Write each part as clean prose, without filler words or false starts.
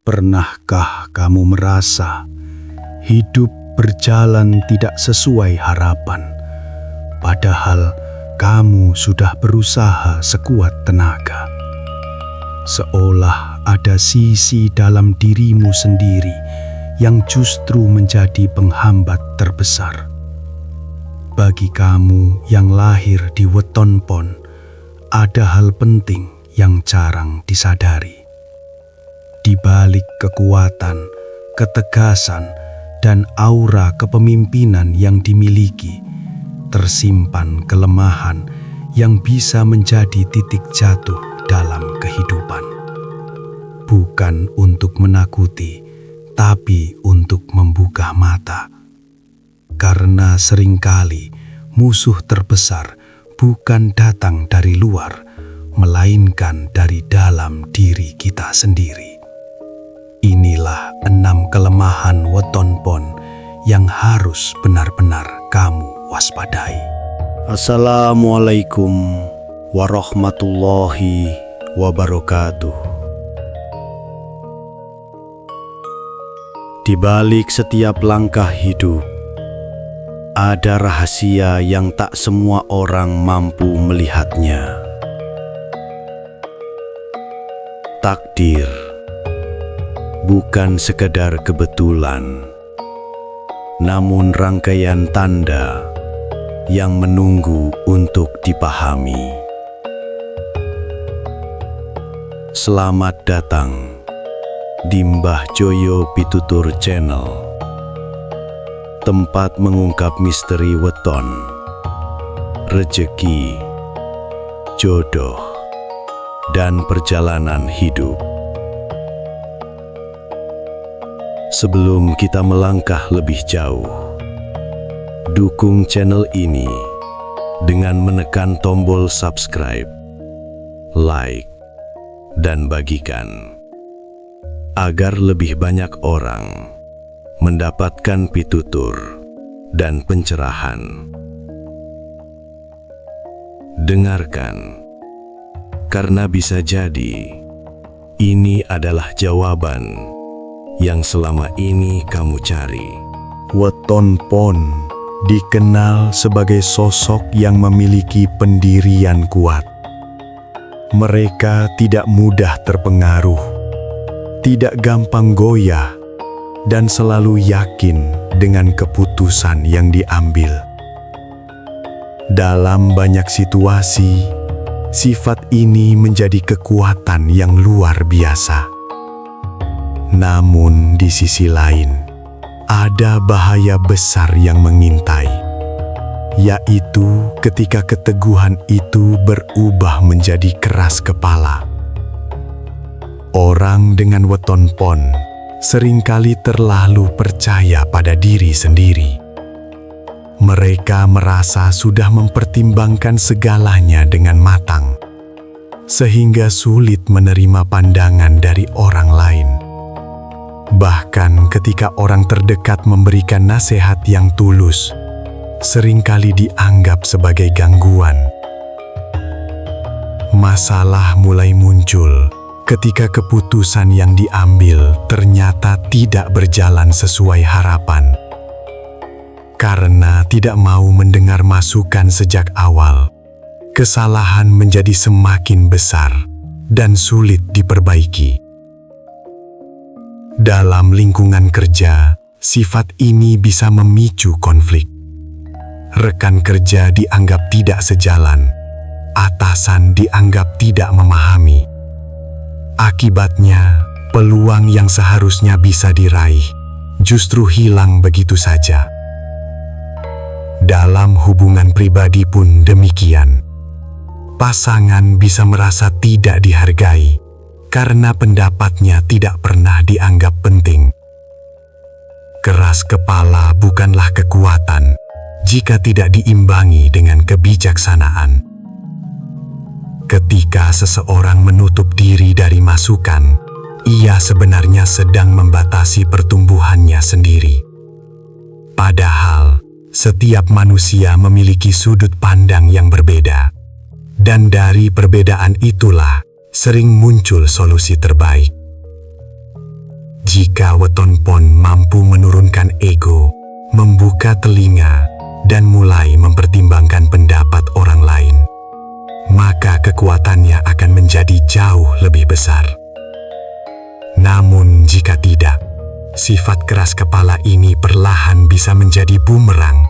Pernahkah kamu merasa hidup berjalan tidak sesuai harapan, padahal kamu sudah berusaha sekuat tenaga? Seolah ada sisi dalam dirimu sendiri yang justru menjadi penghambat terbesar. Bagi kamu yang lahir di weton pon, ada hal penting yang jarang disadari. Di balik kekuatan, ketegasan, dan aura kepemimpinan yang dimiliki, tersimpan kelemahan yang bisa menjadi titik jatuh dalam kehidupan. Bukan untuk menakuti, tapi untuk membuka mata. Karena seringkali musuh terbesar bukan datang dari luar, melainkan dari dalam diri kita sendiri. Inilah 6 kelemahan weton pon yang harus benar-benar kamu waspadai. Assalamualaikum warahmatullahi wabarakatuh. Di balik setiap langkah hidup, ada rahasia yang tak semua orang mampu melihatnya. Takdir bukan sekadar kebetulan, namun rangkaian tanda yang menunggu untuk dipahami. Selamat datang di Mbah Joyo Pitutur Channel, tempat mengungkap misteri weton, rejeki, jodoh, dan perjalanan hidup. Sebelum kita melangkah lebih jauh, dukung channel ini dengan menekan tombol subscribe, like, dan bagikan, agar lebih banyak orang mendapatkan pitutur dan pencerahan. Dengarkan, karena bisa jadi ini adalah jawaban yang selama ini kamu cari. Weton pon dikenal sebagai sosok yang memiliki pendirian kuat. Mereka tidak mudah terpengaruh, tidak gampang goyah, dan selalu yakin dengan keputusan yang diambil. Dalam banyak situasi, sifat ini menjadi kekuatan yang luar biasa. Namun di sisi lain, ada bahaya besar yang mengintai, yaitu ketika keteguhan itu berubah menjadi keras kepala. Orang dengan weton pon seringkali terlalu percaya pada diri sendiri. Mereka merasa sudah mempertimbangkan segalanya dengan matang, sehingga sulit menerima pandangan dari orang lain. Bahkan ketika orang terdekat memberikan nasihat yang tulus, seringkali dianggap sebagai gangguan. Masalah mulai muncul ketika keputusan yang diambil ternyata tidak berjalan sesuai harapan. Karena tidak mau mendengar masukan sejak awal, kesalahan menjadi semakin besar dan sulit diperbaiki. Dalam lingkungan kerja, sifat ini bisa memicu konflik. Rekan kerja dianggap tidak sejalan, atasan dianggap tidak memahami. Akibatnya, peluang yang seharusnya bisa diraih justru hilang begitu saja. Dalam hubungan pribadi pun demikian. Pasangan bisa merasa tidak dihargai karena pendapatnya tidak pernah dianggap penting. Keras kepala bukanlah kekuatan jika tidak diimbangi dengan kebijaksanaan. Ketika seseorang menutup diri dari masukan, ia sebenarnya sedang membatasi pertumbuhannya sendiri. Padahal, setiap manusia memiliki sudut pandang yang berbeda, dan dari perbedaan itulah sering muncul solusi terbaik. Jika weton pon mampu menurunkan ego, membuka telinga, dan mulai mempertimbangkan pendapat orang lain, maka kekuatannya akan menjadi jauh lebih besar. Namun jika tidak, sifat keras kepala ini perlahan bisa menjadi bumerang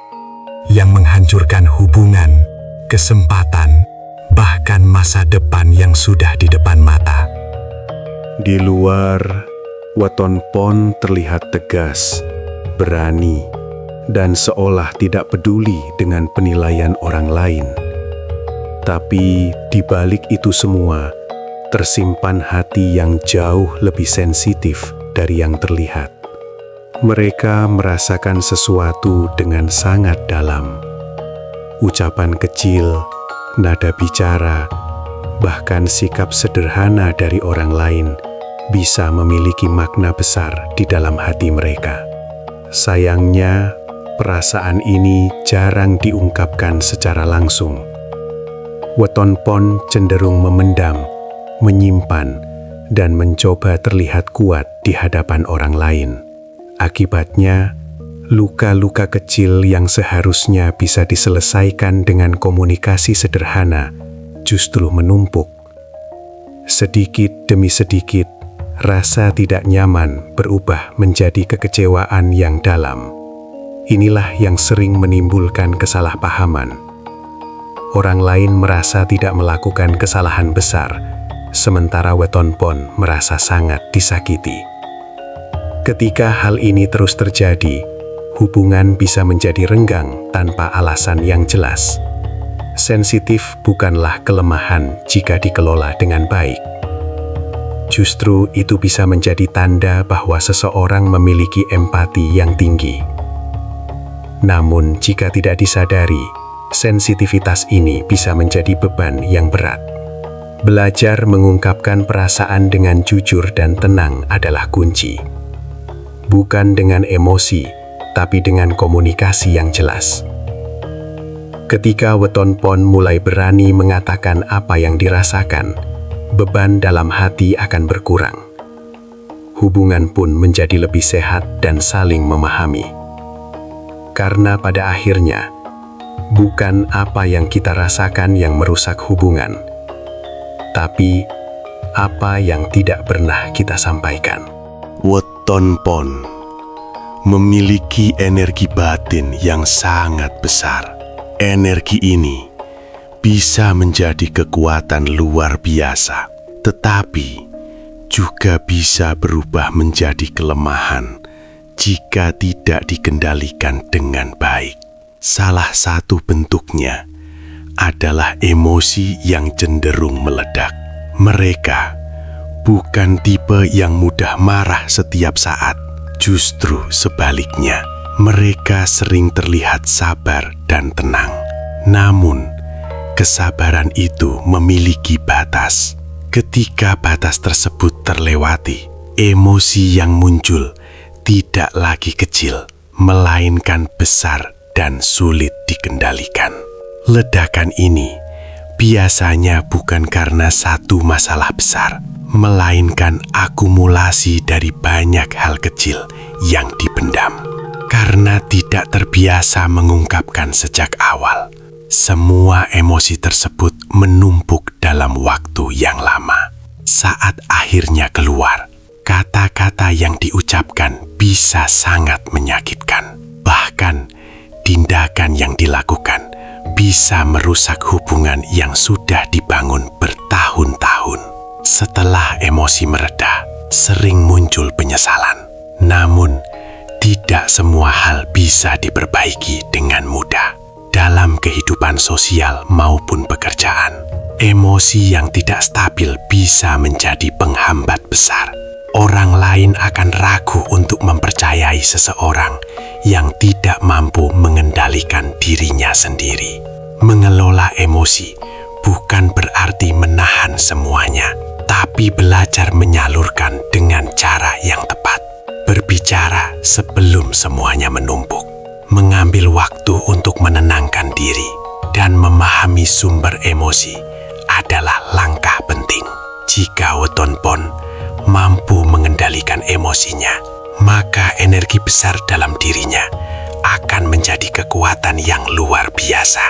yang menghancurkan hubungan, kesempatan, bahkan masa depan yang sudah di depan mata. Di luar, weton pon terlihat tegas, berani, dan seolah tidak peduli dengan penilaian orang lain. Tapi di balik itu semua, tersimpan hati yang jauh lebih sensitif dari yang terlihat. Mereka merasakan sesuatu dengan sangat dalam. Ucapan kecil, nada bicara, bahkan sikap sederhana dari orang lain bisa memiliki makna besar di dalam hati mereka. Sayangnya, perasaan ini jarang diungkapkan secara langsung. Weton pon cenderung memendam, menyimpan, dan mencoba terlihat kuat di hadapan orang lain. Akibatnya, luka-luka kecil yang seharusnya bisa diselesaikan dengan komunikasi sederhana justru menumpuk. Sedikit demi sedikit, rasa tidak nyaman berubah menjadi kekecewaan yang dalam. Inilah yang sering menimbulkan kesalahpahaman. Orang lain merasa tidak melakukan kesalahan besar, sementara weton pon merasa sangat disakiti. Ketika hal ini terus terjadi, hubungan bisa menjadi renggang tanpa alasan yang jelas. Sensitif bukanlah kelemahan jika dikelola dengan baik. Justru itu bisa menjadi tanda bahwa seseorang memiliki empati yang tinggi. Namun jika tidak disadari, sensitivitas ini bisa menjadi beban yang berat. Belajar mengungkapkan perasaan dengan jujur dan tenang adalah kunci. Bukan dengan emosi, tapi dengan komunikasi yang jelas. Ketika weton pon mulai berani mengatakan apa yang dirasakan, beban dalam hati akan berkurang. Hubungan pun menjadi lebih sehat dan saling memahami. Karena pada akhirnya, bukan apa yang kita rasakan yang merusak hubungan, tapi apa yang tidak pernah kita sampaikan. Weton pon memiliki energi batin yang sangat besar. Energi ini bisa menjadi kekuatan luar biasa, tetapi juga bisa berubah menjadi kelemahan jika tidak dikendalikan dengan baik. Salah satu bentuknya adalah emosi yang cenderung meledak. Mereka bukan tipe yang mudah marah setiap saat. Justru sebaliknya, mereka sering terlihat sabar dan tenang. Namun, kesabaran itu memiliki batas. Ketika batas tersebut terlewati, emosi yang muncul tidak lagi kecil, melainkan besar dan sulit dikendalikan. Ledakan ini biasanya bukan karena satu masalah besar, melainkan akumulasi dari banyak hal kecil yang dipendam. Karena tidak terbiasa mengungkapkan sejak awal, semua emosi tersebut menumpuk dalam waktu yang lama. Saat akhirnya keluar, kata-kata yang diucapkan bisa sangat menyakitkan. Bahkan, tindakan yang dilakukan bisa merusak hubungan yang sudah dibangun bertahun-tahun. Setelah emosi mereda, sering muncul penyesalan. Namun, tidak semua hal bisa diperbaiki dengan mudah. Dalam kehidupan sosial maupun pekerjaan, emosi yang tidak stabil bisa menjadi penghambat besar. Orang lain akan ragu untuk mempercayai seseorang yang tidak mampu mengendalikan dirinya sendiri. Mengelola emosi bukan berarti menahan semuanya, tapi belajar menyalurkan dengan cara yang tepat. Berbicara sebelum semuanya menumpuk. Mengambil waktu untuk menenangkan diri dan memahami sumber emosi adalah langkah penting. Jika weton pon mampu mengendalikan emosinya, maka energi besar dalam dirinya akan menjadi kekuatan yang luar biasa.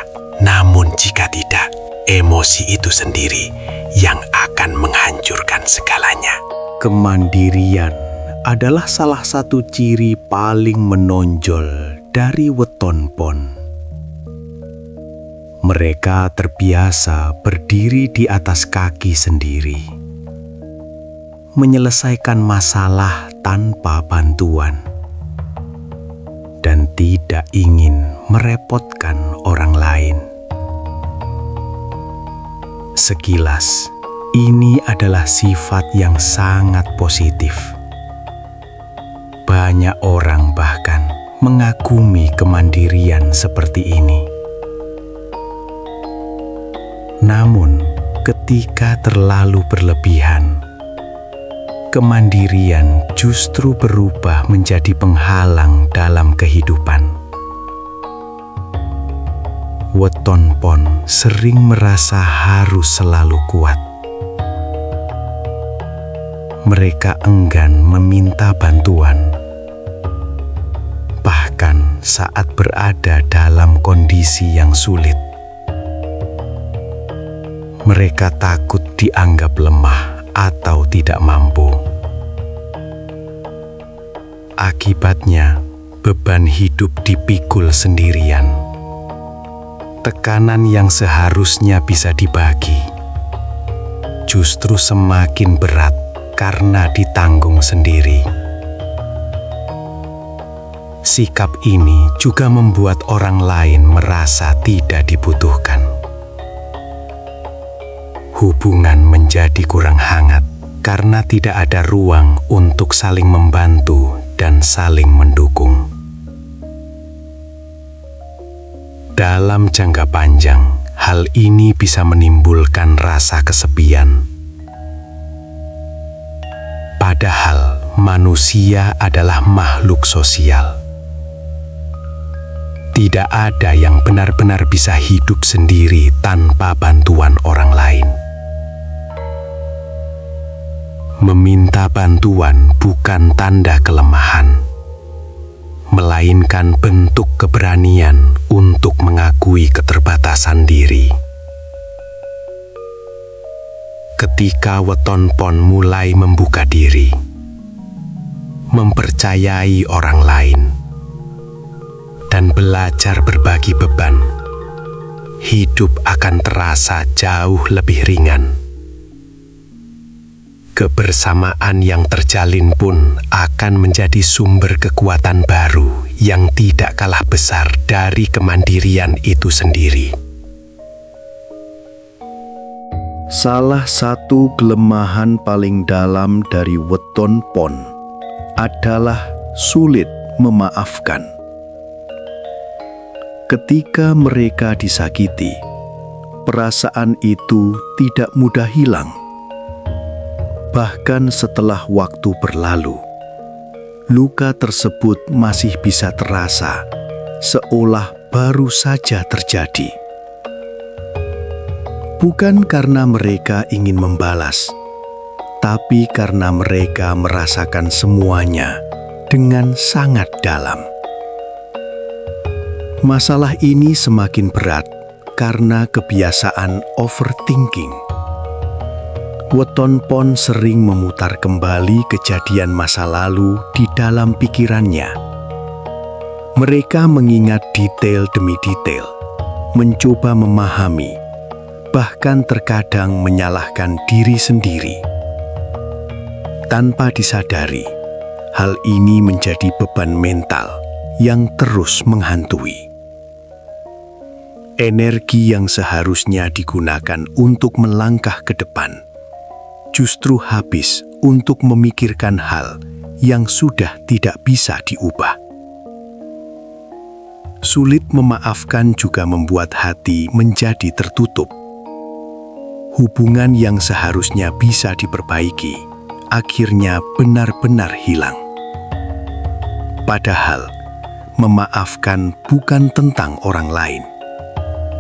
Namun jika tidak, emosi itu sendiri yang akan menghancurkan segalanya. Kemandirian adalah salah satu ciri paling menonjol dari weton pon. Mereka terbiasa berdiri di atas kaki sendiri, menyelesaikan masalah tanpa bantuan, dan tidak ingin merepotkan orang lain. Sekilas, ini adalah sifat yang sangat positif. Banyak orang bahkan mengagumi kemandirian seperti ini. Namun, ketika terlalu berlebihan, kemandirian justru berubah menjadi penghalang dalam kehidupan. Weton pon sering merasa harus selalu kuat. Mereka enggan meminta bantuan, bahkan saat berada dalam kondisi yang sulit. Mereka takut dianggap lemah atau tidak mampu. Akibatnya, beban hidup dipikul sendirian. Tekanan yang seharusnya bisa dibagi justru semakin berat karena ditanggung sendiri. Sikap ini juga membuat orang lain merasa tidak dibutuhkan. Hubungan menjadi kurang hangat karena tidak ada ruang untuk saling membantu dan saling mendukung. Dalam jangka panjang, hal ini bisa menimbulkan rasa kesepian. Padahal manusia adalah makhluk sosial. Tidak ada yang benar-benar bisa hidup sendiri tanpa bantuan orang lain. Meminta bantuan bukan tanda kelemahan, melainkan bentuk keberanian untuk mengakui keterbatasan diri. Ketika weton pon mulai membuka diri, mempercayai orang lain, dan belajar berbagi beban, hidup akan terasa jauh lebih ringan. Kebersamaan yang terjalin pun akan menjadi sumber kekuatan baru yang tidak kalah besar dari kemandirian itu sendiri. Salah satu kelemahan paling dalam dari weton pon adalah sulit memaafkan. Ketika mereka disakiti, perasaan itu tidak mudah hilang. Bahkan setelah waktu berlalu, luka tersebut masih bisa terasa, seolah baru saja terjadi. Bukan karena mereka ingin membalas, tapi karena mereka merasakan semuanya dengan sangat dalam. Masalah ini semakin berat karena kebiasaan overthinking. Weton pon sering memutar kembali kejadian masa lalu di dalam pikirannya. Mereka mengingat detail demi detail, mencoba memahami, bahkan terkadang menyalahkan diri sendiri. Tanpa disadari, hal ini menjadi beban mental yang terus menghantui. Energi yang seharusnya digunakan untuk melangkah ke depan justru habis untuk memikirkan hal yang sudah tidak bisa diubah. Sulit memaafkan juga membuat hati menjadi tertutup. Hubungan yang seharusnya bisa diperbaiki akhirnya benar-benar hilang. Padahal, memaafkan bukan tentang orang lain,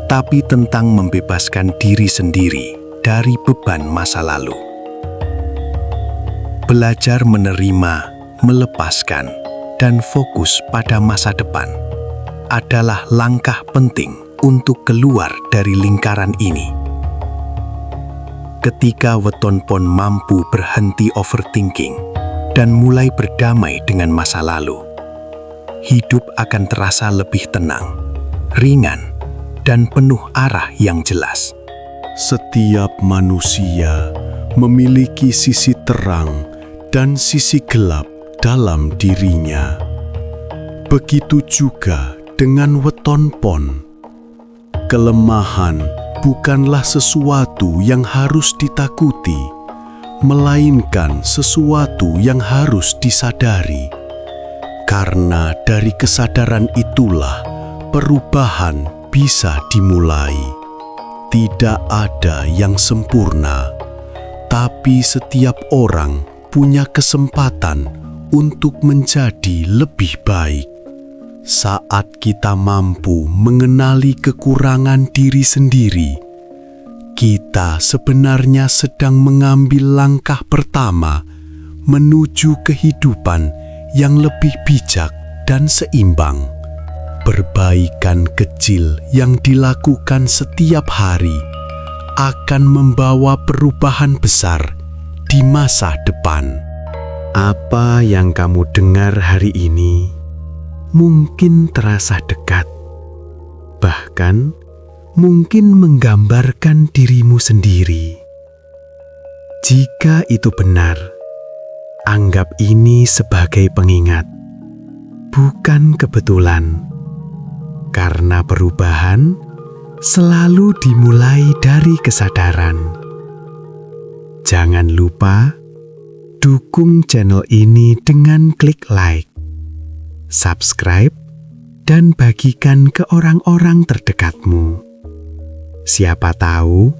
tapi tentang membebaskan diri sendiri dari beban masa lalu. Belajar menerima, melepaskan, dan fokus pada masa depan adalah langkah penting untuk keluar dari lingkaran ini. Ketika weton pon mampu berhenti overthinking dan mulai berdamai dengan masa lalu, hidup akan terasa lebih tenang, ringan, dan penuh arah yang jelas. Setiap manusia memiliki sisi terang dan sisi gelap dalam dirinya. Begitu juga dengan weton pon. Kelemahan bukanlah sesuatu yang harus ditakuti, melainkan sesuatu yang harus disadari. Karena dari kesadaran itulah perubahan bisa dimulai. Tidak ada yang sempurna, tapi setiap orang punya kesempatan untuk menjadi lebih baik. Saat kita mampu mengenali kekurangan diri sendiri, kita sebenarnya sedang mengambil langkah pertama menuju kehidupan yang lebih bijak dan seimbang. Perbaikan kecil yang dilakukan setiap hari akan membawa perubahan besar di masa depan. Apa yang kamu dengar hari ini mungkin terasa dekat, bahkan mungkin menggambarkan dirimu sendiri. Jika itu benar, anggap ini sebagai pengingat, bukan kebetulan. Karena perubahan selalu dimulai dari kesadaran. Jangan lupa dukung channel ini dengan klik like, subscribe, dan bagikan ke orang-orang terdekatmu. Siapa tahu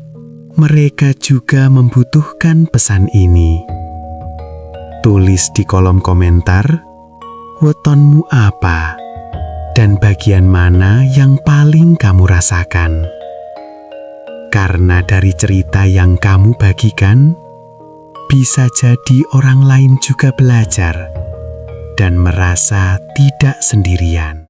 mereka juga membutuhkan pesan ini. Tulis di kolom komentar wetonmu apa dan bagian mana yang paling kamu rasakan. Karena dari cerita yang kamu bagikan, bisa jadi orang lain juga belajar dan merasa tidak sendirian.